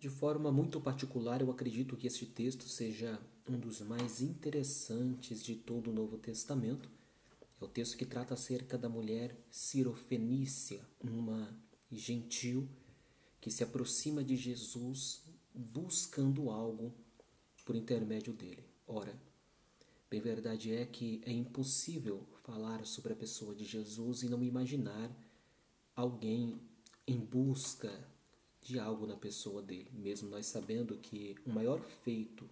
De forma muito particular, eu acredito que este texto seja um dos mais interessantes de todo o Novo Testamento. É o texto que trata acerca da mulher cirofenícia, uma gentil que se aproxima de Jesus buscando algo por intermédio dele. Ora, bem verdade é que é impossível falar sobre a pessoa de Jesus e não imaginar alguém em busca de algo na pessoa dele, mesmo nós sabendo que o maior feito,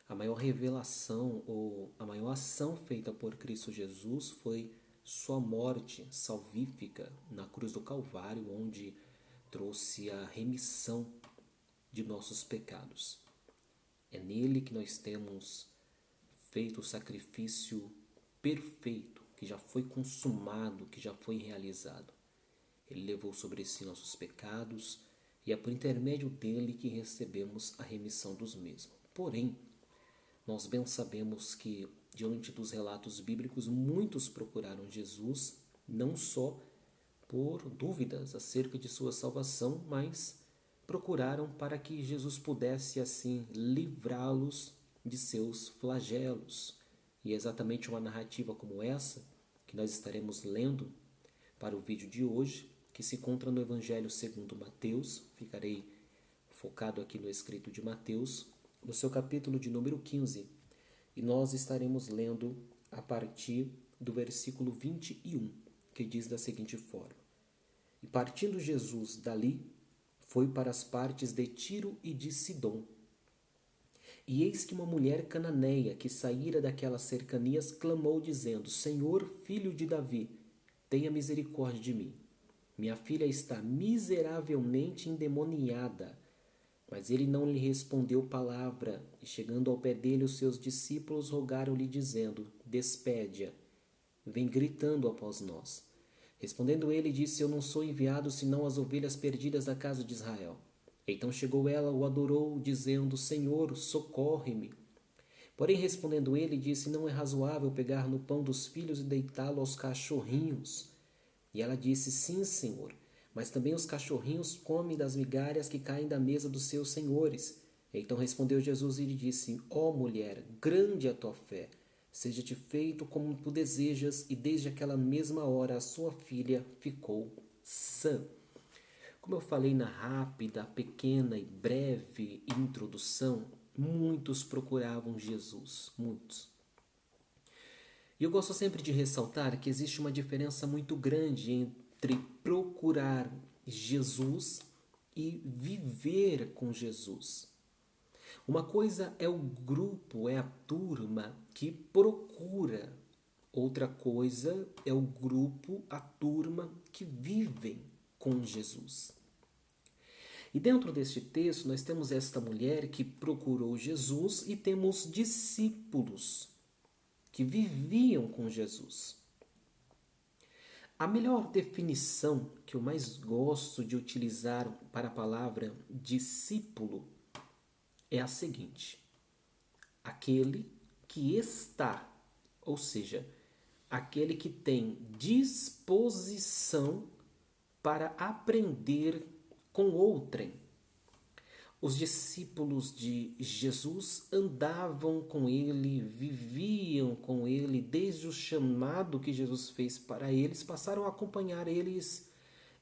a maior revelação ou a maior ação feita por Cristo Jesus foi sua morte salvífica na cruz do Calvário, onde trouxe a remissão de nossos pecados. É nele que nós temos feito o sacrifício perfeito, que já foi consumado, que já foi realizado. Ele levou sobre si nossos pecados e é por intermédio dele que recebemos a remissão dos mesmos. Porém, nós bem sabemos que, diante dos relatos bíblicos, muitos procuraram Jesus não só por dúvidas acerca de sua salvação, mas procuraram para que Jesus pudesse assim livrá-los de seus flagelos. E é exatamente uma narrativa como essa que nós estaremos lendo para o vídeo de hoje, que se encontra no Evangelho segundo Mateus. Ficarei focado aqui no escrito de Mateus, no seu capítulo de número 15. E nós estaremos lendo a partir do versículo 21, que diz da seguinte forma: E partindo Jesus dali, foi para as partes de Tiro e de Sidom. E eis que uma mulher cananeia que saíra daquelas cercanias clamou, dizendo: Senhor, filho de Davi, tenha misericórdia de mim. Minha filha está miseravelmente endemoniada. Mas ele não lhe respondeu palavra, e chegando ao pé dele, os seus discípulos rogaram-lhe, dizendo: Despede-a, vem gritando após nós. Respondendo ele, disse: Eu não sou enviado senão às ovelhas perdidas da casa de Israel. Então chegou ela, o adorou, dizendo: Senhor, socorre-me. Porém, respondendo ele, disse: Não é razoável pegar no pão dos filhos e deitá-lo aos cachorrinhos. E ela disse: Sim, Senhor, mas também os cachorrinhos comem das migalhas que caem da mesa dos seus senhores. Então respondeu Jesus e lhe disse: Ó mulher, grande é a tua fé, seja-te feito como tu desejas. E desde aquela mesma hora a sua filha ficou sã. Como eu falei na rápida, pequena e breve introdução, muitos procuravam Jesus, muitos. E eu gosto sempre de ressaltar que existe uma diferença muito grande entre procurar Jesus e viver com Jesus. Uma coisa é o grupo, é a turma que procura. Outra coisa é o grupo, a turma que vivem com Jesus. E dentro deste texto nós temos esta mulher que procurou Jesus e temos discípulos que viviam com Jesus. A melhor definição que eu mais gosto de utilizar para a palavra discípulo é a seguinte: aquele que está, ou seja, aquele que tem disposição para aprender com outrem. Os discípulos de Jesus andavam com ele, viviam com ele, desde o chamado que Jesus fez para eles, passaram a acompanhar eles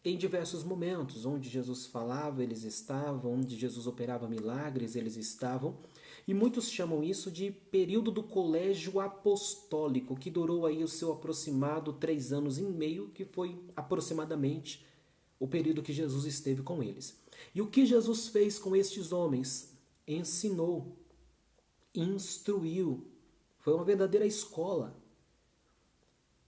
em diversos momentos. Onde Jesus falava, eles estavam, onde Jesus operava milagres, eles estavam. E muitos chamam isso de período do colégio apostólico, que durou aí o seu aproximado 3 anos e meio, que foi aproximadamente o período que Jesus esteve com eles. E o que Jesus fez com estes homens? Ensinou, instruiu. Foi uma verdadeira escola.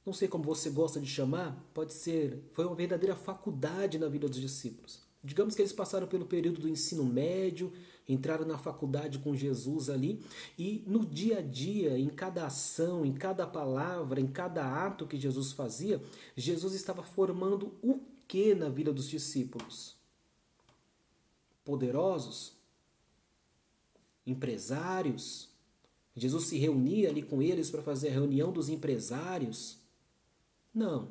Não sei como você gosta de chamar, pode ser, foi uma verdadeira faculdade na vida dos discípulos. Digamos que eles passaram pelo período do ensino médio, entraram na faculdade com Jesus ali, e no dia a dia, em cada ação, em cada palavra, em cada ato que Jesus fazia, Jesus estava formando o que na vida dos discípulos? Poderosos? Empresários? Jesus se reunia ali com eles para fazer a reunião dos empresários? Não.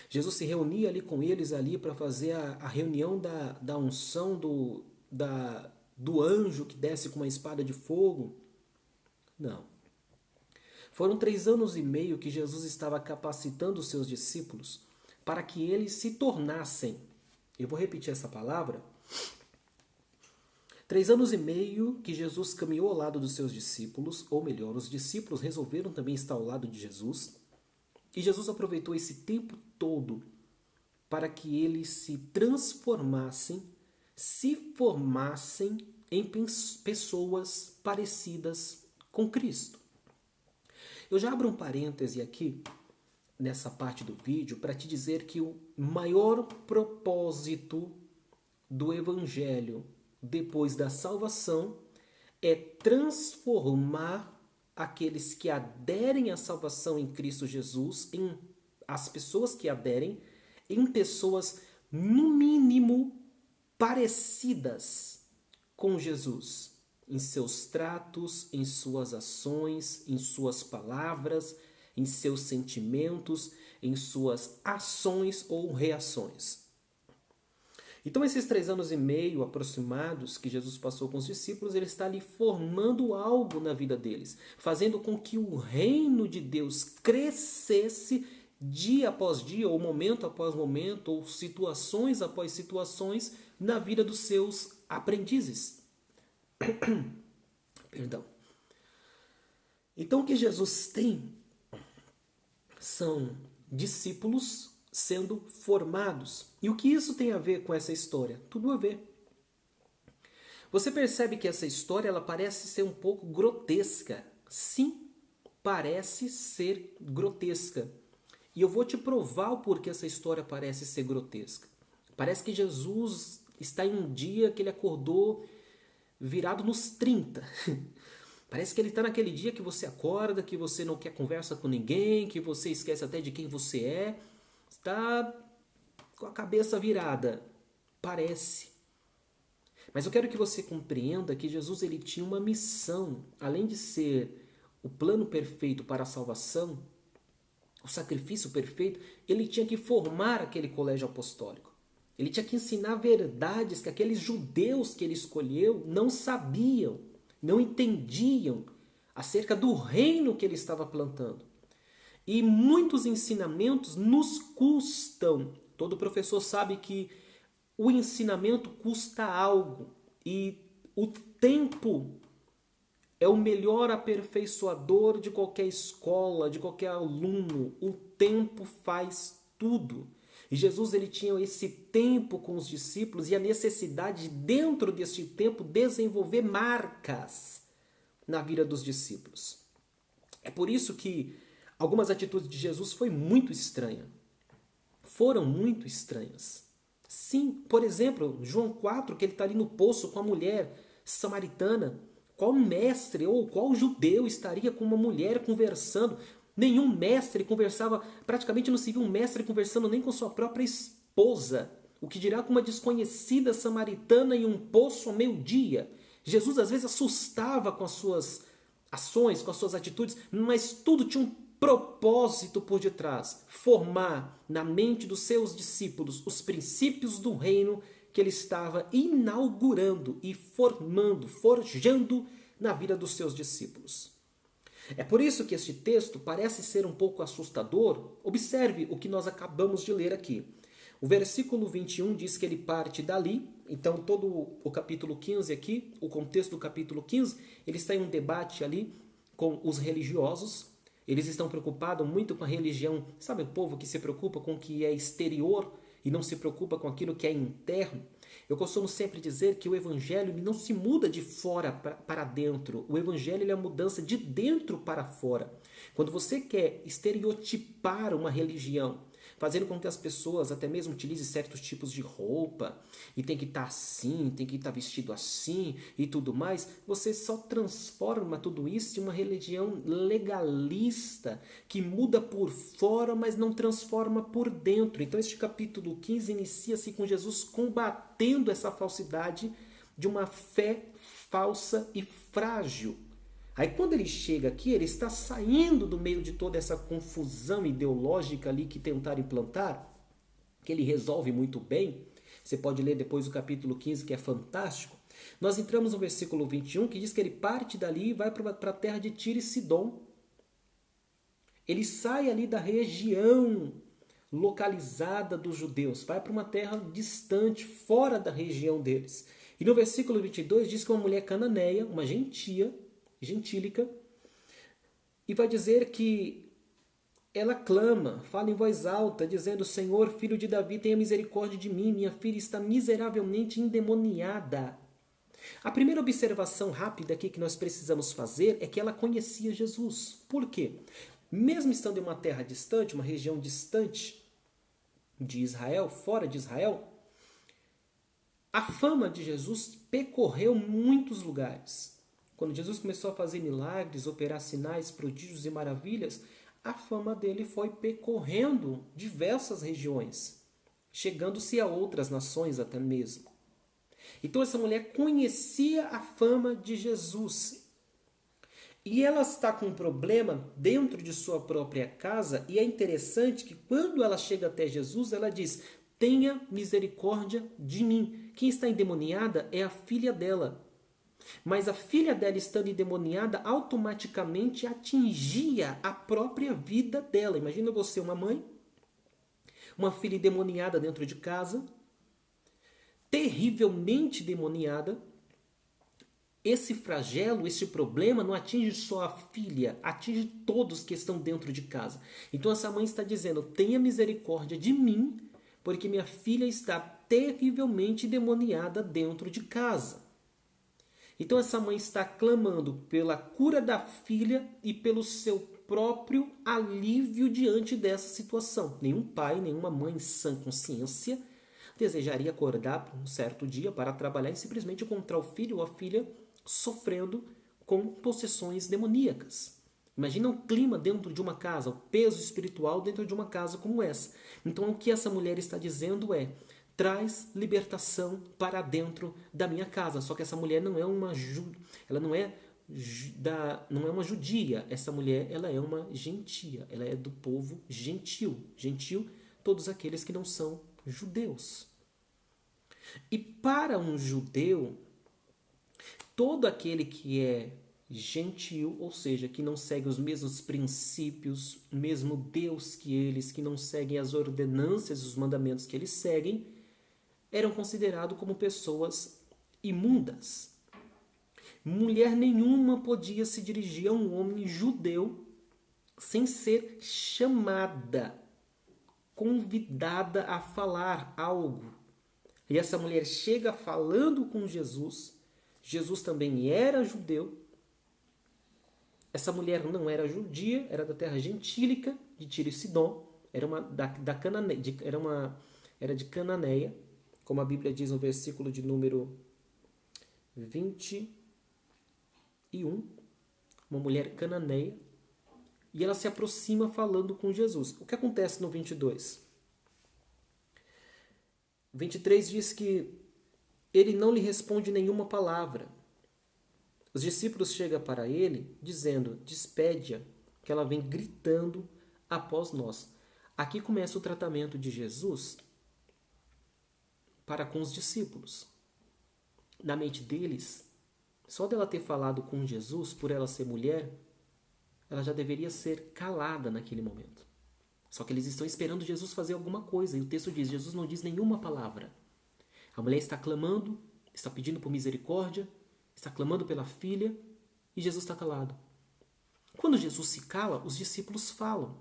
Jesus se reunia ali com eles ali para fazer a reunião da unção do anjo que desce com uma espada de fogo. Não. Foram 3 anos e meio que Jesus estava capacitando os seus discípulos para que eles se tornassem, eu vou repetir essa palavra, 3 anos e meio que Jesus caminhou ao lado dos seus discípulos, ou melhor, os discípulos resolveram também estar ao lado de Jesus, e Jesus aproveitou esse tempo todo para que eles se transformassem, se formassem em pessoas parecidas com Cristo. Eu já abro um parêntese aqui, nessa parte do vídeo, para te dizer que o maior propósito do Evangelho depois da salvação é transformar aqueles que aderem à salvação em Cristo Jesus, as pessoas que aderem, em pessoas, no mínimo, parecidas com Jesus. Em seus tratos, em suas ações, em suas palavras, em seus sentimentos, em suas ações ou reações. Então esses 3 anos e meio aproximados que Jesus passou com os discípulos, ele está ali formando algo na vida deles, fazendo com que o reino de Deus crescesse dia após dia, ou momento após momento, ou situações após situações na vida dos seus aprendizes. Perdão. Então o que Jesus tem são discípulos sendo formados. E o que isso tem a ver com essa história? Tudo a ver. Você percebe que essa história ela parece ser um pouco grotesca. Sim, parece ser grotesca. E eu vou te provar o porquê essa história parece ser grotesca. Parece que Jesus está em um dia que ele acordou virado nos 30. Parece que ele está naquele dia que você acorda, que você não quer conversa com ninguém, que você esquece até de quem você é. Está com a cabeça virada. Parece. Mas eu quero que você compreenda que Jesus ele tinha uma missão. Além de ser o plano perfeito para a salvação, o sacrifício perfeito, ele tinha que formar aquele colégio apostólico. Ele tinha que ensinar verdades que aqueles judeus que ele escolheu não sabiam, não entendiam acerca do reino que ele estava plantando. E muitos ensinamentos nos custam. Todo professor sabe que o ensinamento custa algo. E o tempo é o melhor aperfeiçoador de qualquer escola, de qualquer aluno. O tempo faz tudo. E Jesus ele tinha esse tempo com os discípulos e a necessidade de, dentro desse tempo, desenvolver marcas na vida dos discípulos. É por isso que algumas atitudes de Jesus foram muito estranhas. Sim, por exemplo, João 4, que ele está ali no poço com a mulher samaritana. Qual mestre ou qual judeu estaria com uma mulher conversando? Nenhum mestre conversava, praticamente não se viu um mestre conversando nem com sua própria esposa. O que dirá com uma desconhecida samaritana em um poço ao meio-dia. Jesus às vezes assustava com as suas ações, com as suas atitudes, mas tudo tinha um propósito por detrás. Formar na mente dos seus discípulos os princípios do reino que ele estava inaugurando e formando, forjando na vida dos seus discípulos. É por isso que este texto parece ser um pouco assustador. Observe o que nós acabamos de ler aqui. O versículo 21 diz que ele parte dali. Então todo o capítulo 15 aqui, o contexto do capítulo 15, ele está em um debate ali com os religiosos. Eles estão preocupados muito com a religião. Sabe o povo que se preocupa com o que é exterior e não se preocupa com aquilo que é interno? Eu costumo sempre dizer que o evangelho ele não se muda de fora para dentro. O evangelho ele é a mudança de dentro para fora. Quando você quer estereotipar uma religião, fazendo com que as pessoas até mesmo utilizem certos tipos de roupa, e tem que estar assim, tem que estar vestido assim e tudo mais, você só transforma tudo isso em uma religião legalista, que muda por fora, mas não transforma por dentro. Então este capítulo 15 inicia-se com Jesus combatendo essa falsidade de uma fé falsa e frágil. Aí quando ele chega aqui, ele está saindo do meio de toda essa confusão ideológica ali que tentaram implantar, que ele resolve muito bem. Você pode ler depois o capítulo 15, que é fantástico. Nós entramos no versículo 21, que diz que ele parte dali e vai para a terra de Tiro e Sidom. Ele sai ali da região localizada dos judeus, vai para uma terra distante, fora da região deles. E no versículo 22 diz que uma mulher cananeia, uma gentílica, e vai dizer que ela clama, fala em voz alta, dizendo: Senhor, filho de Davi, tenha misericórdia de mim, minha filha está miseravelmente endemoniada. A primeira observação rápida aqui que nós precisamos fazer é que ela conhecia Jesus. Por quê? Mesmo estando em uma terra distante, uma região distante de Israel, fora de Israel, a fama de Jesus percorreu muitos lugares. Quando Jesus começou a fazer milagres, operar sinais, prodígios e maravilhas, a fama dele foi percorrendo diversas regiões, chegando-se a outras nações até mesmo. Então essa mulher conhecia a fama de Jesus. E ela está com um problema dentro de sua própria casa, e é interessante que quando ela chega até Jesus, ela diz: tenha misericórdia de mim. Quem está endemoniada é a filha dela. Mas a filha dela, estando endemoniada, automaticamente atingia a própria vida dela. Imagina você, uma mãe, uma filha endemoniada dentro de casa, terrivelmente demoniada. Esse flagelo, esse problema não atinge só a filha, atinge todos que estão dentro de casa. Então essa mãe está dizendo: tenha misericórdia de mim, porque minha filha está terrivelmente demoniada dentro de casa. Então essa mãe está clamando pela cura da filha e pelo seu próprio alívio diante dessa situação. Nenhum pai, nenhuma mãe em sã consciência desejaria acordar um certo dia para trabalhar e simplesmente encontrar o filho ou a filha sofrendo com possessões demoníacas. Imagina o clima dentro de uma casa, o peso espiritual dentro de uma casa como essa. Então o que essa mulher está dizendo é: traz libertação para dentro da minha casa. Só que essa mulher não é uma ela não é uma judia. Essa mulher, ela é uma gentia, ela é do povo gentil. Gentil, todos aqueles que não são judeus. E para um judeu, todo aquele que é gentil, ou seja, que não segue os mesmos princípios, o mesmo Deus que eles, que não seguem as ordenanças e os mandamentos que eles seguem, eram considerados como pessoas imundas. Mulher nenhuma podia se dirigir a um homem judeu sem ser chamada, convidada a falar algo. E essa mulher chega falando com Jesus. Jesus também era judeu. Essa mulher não era judia, era da terra gentílica de Tiro e Sidom, era de Cananeia, como a Bíblia diz no versículo de número 21, uma mulher cananeia, e ela se aproxima falando com Jesus. O que acontece no 22? 23 diz que ele não lhe responde nenhuma palavra. Os discípulos chegam para ele dizendo: despede-a, que ela vem gritando após nós. Aqui começa o tratamento de Jesus para com os discípulos. Na mente deles, só dela ter falado com Jesus, por ela ser mulher, ela já deveria ser calada naquele momento. Só que eles estão esperando Jesus fazer alguma coisa. E o texto diz: Jesus não diz nenhuma palavra. A mulher está clamando, está pedindo por misericórdia, está clamando pela filha, e Jesus está calado. Quando Jesus se cala, os discípulos falam.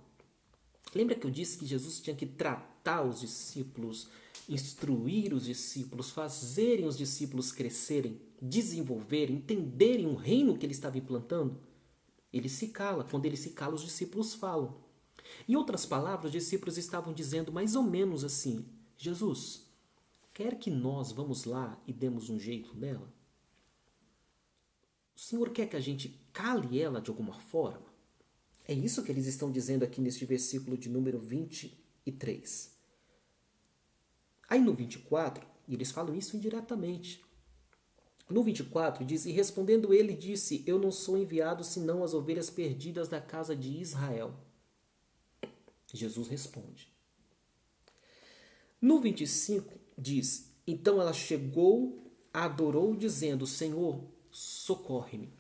Lembra que eu disse que Jesus tinha que tratar os discípulos, instruir os discípulos, fazerem os discípulos crescerem, desenvolverem, entenderem o reino que ele estava implantando? Ele se cala. Quando ele se cala, os discípulos falam. Em outras palavras, os discípulos estavam dizendo mais ou menos assim: Jesus, quer que nós vamos lá e demos um jeito nela? O Senhor quer que a gente cale ela de alguma forma? É isso que eles estão dizendo aqui neste versículo de número 23. Aí no 24, eles falam isso indiretamente. No 24 diz, e respondendo ele disse, eu não sou enviado senão as ovelhas perdidas da casa de Israel. Jesus responde. No 25 diz, então ela chegou, adorou dizendo, Senhor, socorre-me.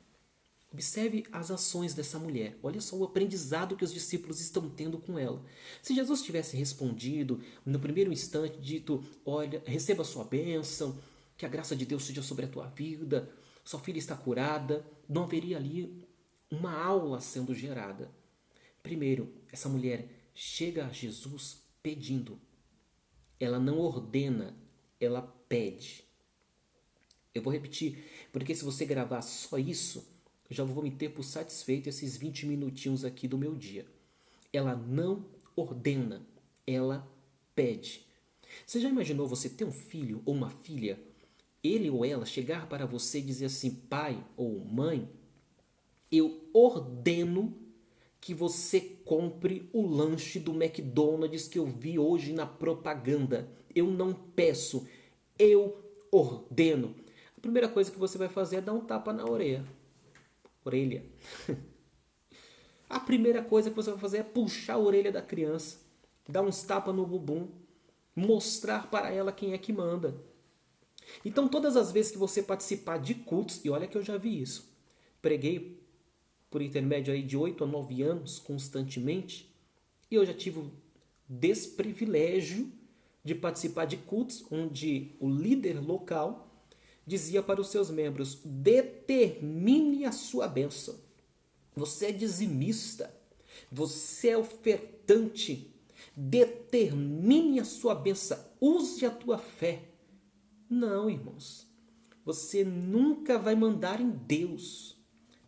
Observe as ações dessa mulher. Olha só o aprendizado que os discípulos estão tendo com ela. Se Jesus tivesse respondido no primeiro instante, dito, olha, receba a sua bênção, que a graça de Deus seja sobre a tua vida, sua filha está curada, não haveria ali uma aula sendo gerada. Primeiro, essa mulher chega a Jesus pedindo. Ela não ordena, ela pede. Eu vou repetir, porque se você gravar só isso, eu já vou me ter por satisfeito esses 20 minutinhos aqui do meu dia. Ela não ordena, ela pede. Você já imaginou você ter um filho ou uma filha, ele ou ela chegar para você e dizer assim, pai ou mãe, eu ordeno que você compre o lanche do McDonald's que eu vi hoje na propaganda. Eu não peço, eu ordeno. A primeira coisa que você vai fazer é dar um tapa na orelha. A primeira coisa que você vai fazer é puxar a orelha da criança, dar uns tapas no bumbum, mostrar para ela quem é que manda. Então, todas as vezes que você participar de cultos, e olha que eu já vi isso, preguei por intermédio aí de 8 a 9 anos constantemente, e eu já tive o desprivilégio de participar de cultos onde o líder local dizia para os seus membros, determine a sua bênção. Você é dizimista, você é ofertante, determine a sua bênção, use a tua fé. Não, irmãos, você nunca vai mandar em Deus.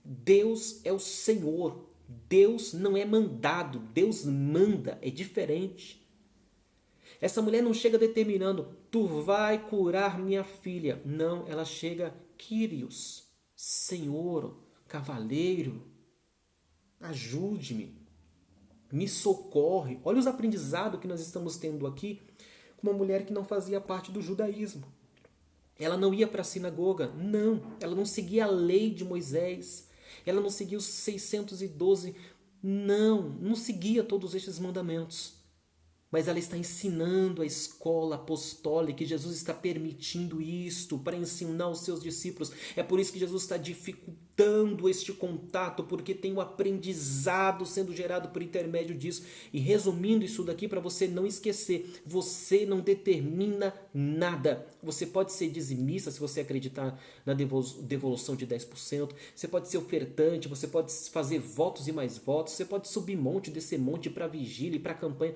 Deus é o Senhor, Deus não é mandado, Deus manda, é diferente. Essa mulher não chega determinando, tu vai curar minha filha. Não, ela chega, Kyrios, Senhor, cavaleiro, ajude-me, me socorre. Olha os aprendizados que nós estamos tendo aqui com uma mulher que não fazia parte do judaísmo. Ela não ia para a sinagoga, não, ela não seguia a lei de Moisés, ela não seguia os 612, não seguia todos estes mandamentos. Mas ela está ensinando a escola apostólica e Jesus está permitindo isto para ensinar os seus discípulos. É por isso que Jesus está dificultando este contato, porque tem o aprendizado sendo gerado por intermédio disso. E resumindo isso daqui para você não esquecer, você não determina nada. Você pode ser dizimista se você acreditar na devolução de 10%, você pode ser ofertante, você pode fazer votos e mais votos, você pode subir monte, descer monte para vigília e para campanha.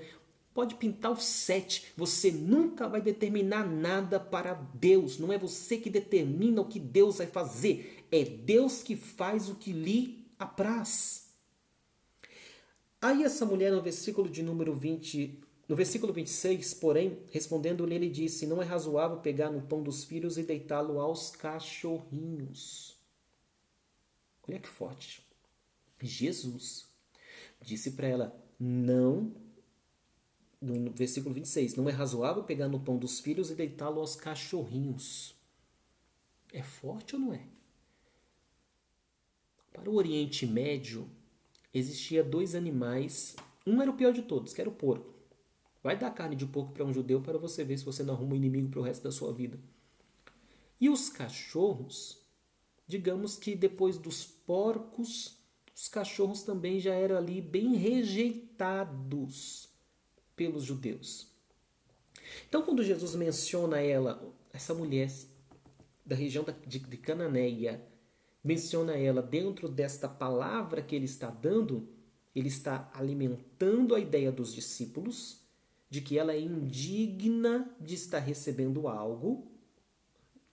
Pode pintar o 7, você nunca vai determinar nada para Deus. Não é você que determina o que Deus vai fazer. É Deus que faz o que lhe apraz. Aí essa mulher no versículo de número 20, no versículo 26, porém, respondendo-lhe, ele disse, não é razoável pegar no pão dos filhos e deitá-lo aos cachorrinhos. Olha que forte. Jesus disse para ela, não, no versículo 26, não é razoável pegar no pão dos filhos e deitá-lo aos cachorrinhos. É forte ou não é? Para o Oriente Médio, existia 2 animais. Um era o pior de todos, que era o porco. Vai dar carne de porco para um judeu para você ver se você não arruma um inimigo para o resto da sua vida. E os cachorros, digamos que depois dos porcos, os cachorros também já eram ali bem rejeitados pelos judeus. Então, quando Jesus menciona ela, essa mulher da região de Cananeia, menciona ela dentro desta palavra que ele está dando, ele está alimentando a ideia dos discípulos de que ela é indigna de estar recebendo algo.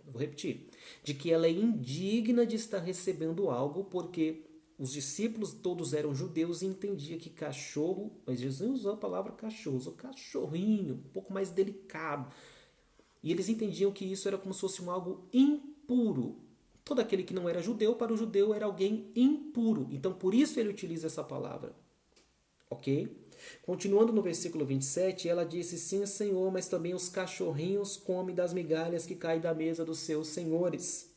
Vou repetir. De que ela é indigna de estar recebendo algo porque os discípulos todos eram judeus e entendiam que cachorro, mas Jesus usou a palavra cachorro, usou cachorrinho, um pouco mais delicado. E eles entendiam que isso era como se fosse algo impuro. Todo aquele que não era judeu, para o judeu era alguém impuro. Então por isso ele utiliza essa palavra. Ok? Continuando no versículo 27, ela disse, sim, Senhor, mas também os cachorrinhos comem das migalhas que caem da mesa dos seus senhores.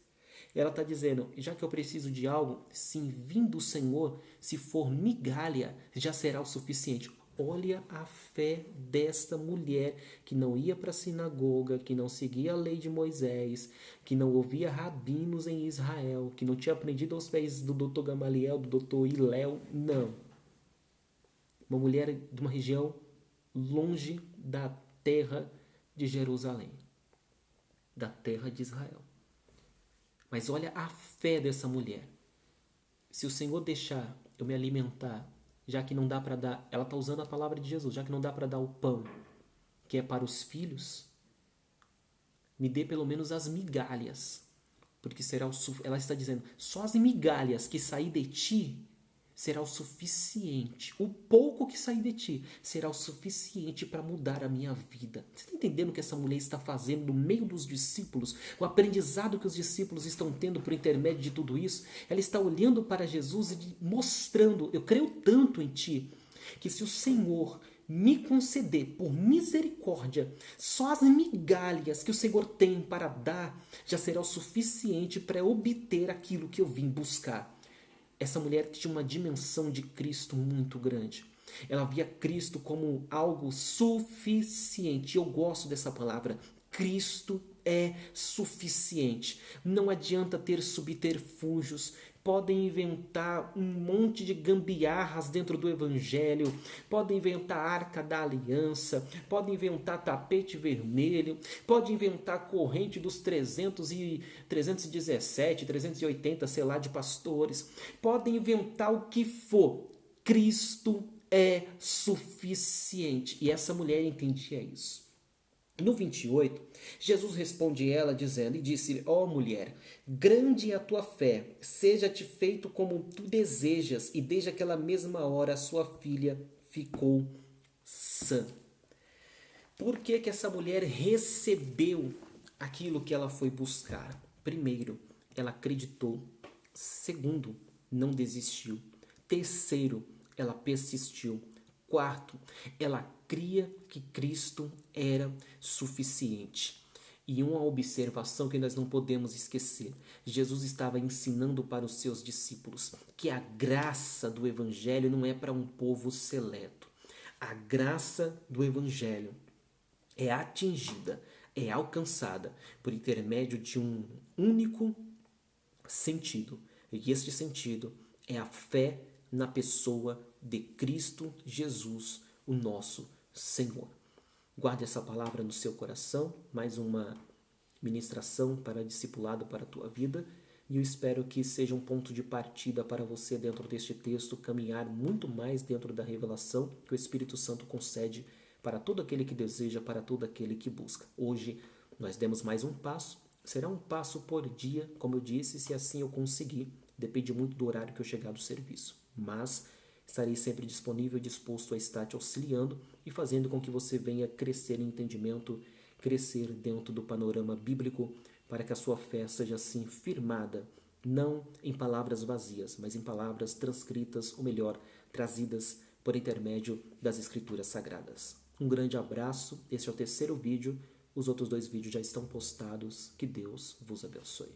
Ela está dizendo, já que eu preciso de algo, sim, vindo o Senhor, se for migalha, já será o suficiente. Olha a fé desta mulher que não ia para a sinagoga, que não seguia a lei de Moisés, que não ouvia rabinos em Israel, que não tinha aprendido aos pés do Dr. Gamaliel, do Dr. Iléu, não. Uma mulher de uma região longe da terra de Jerusalém, da terra de Israel. Mas olha a fé dessa mulher. Se o Senhor deixar eu me alimentar, já que não dá para dar, ela está usando a palavra de Jesus, já que não dá para dar o pão, que é para os filhos, me dê pelo menos as migalhas, porque será ela está dizendo, só as migalhas que sair de ti será o suficiente. O pouco que sair de ti será o suficiente para mudar a minha vida. Você está entendendo o que essa mulher está fazendo no meio dos discípulos? O aprendizado que os discípulos estão tendo por intermédio de tudo isso? Ela está olhando para Jesus e mostrando, eu creio tanto em ti, que se o Senhor me conceder por misericórdia só as migalhas que o Senhor tem para dar, já será o suficiente para obter aquilo que eu vim buscar. Essa mulher tinha uma dimensão de Cristo muito grande. Ela via Cristo como algo suficiente. Eu gosto dessa palavra. Cristo é suficiente. Não adianta ter subterfúgios. Podem inventar um monte de gambiarras dentro do Evangelho. Podem inventar a Arca da Aliança. Podem inventar tapete vermelho. Podem inventar corrente dos 317, 380, sei lá, de pastores. Podem inventar o que for. Cristo é suficiente. E essa mulher entendia isso. No 28, Jesus responde ela dizendo, e disse, ó mulher, grande é a tua fé, seja-te feito como tu desejas, e desde aquela mesma hora a sua filha ficou sã. Por que que essa mulher recebeu aquilo que ela foi buscar? Primeiro, ela acreditou. Segundo, não desistiu. Terceiro, ela persistiu. Quarto, ela cria que Cristo era suficiente. E uma observação que nós não podemos esquecer. Jesus estava ensinando para os seus discípulos que a graça do Evangelho não é para um povo seleto. A graça do Evangelho é atingida, é alcançada por intermédio de um único sentido. E este sentido é a fé na pessoa de Cristo Jesus, o nosso Senhor. Guarde essa palavra no seu coração, mais uma ministração para discipulado para a tua vida, e eu espero que seja um ponto de partida para você dentro deste texto, caminhar muito mais dentro da revelação que o Espírito Santo concede para todo aquele que deseja, para todo aquele que busca. Hoje nós demos mais um passo, será um passo por dia, como eu disse, se assim eu conseguir, depende muito do horário que eu chegar do serviço, mas estarei sempre disponível e disposto a estar te auxiliando e fazendo com que você venha crescer em entendimento, crescer dentro do panorama bíblico, para que a sua fé seja assim firmada, não em palavras vazias, mas em palavras transcritas, ou melhor, trazidas por intermédio das Escrituras Sagradas. Um grande abraço, este é o terceiro vídeo, os outros 2 vídeos já estão postados, que Deus vos abençoe.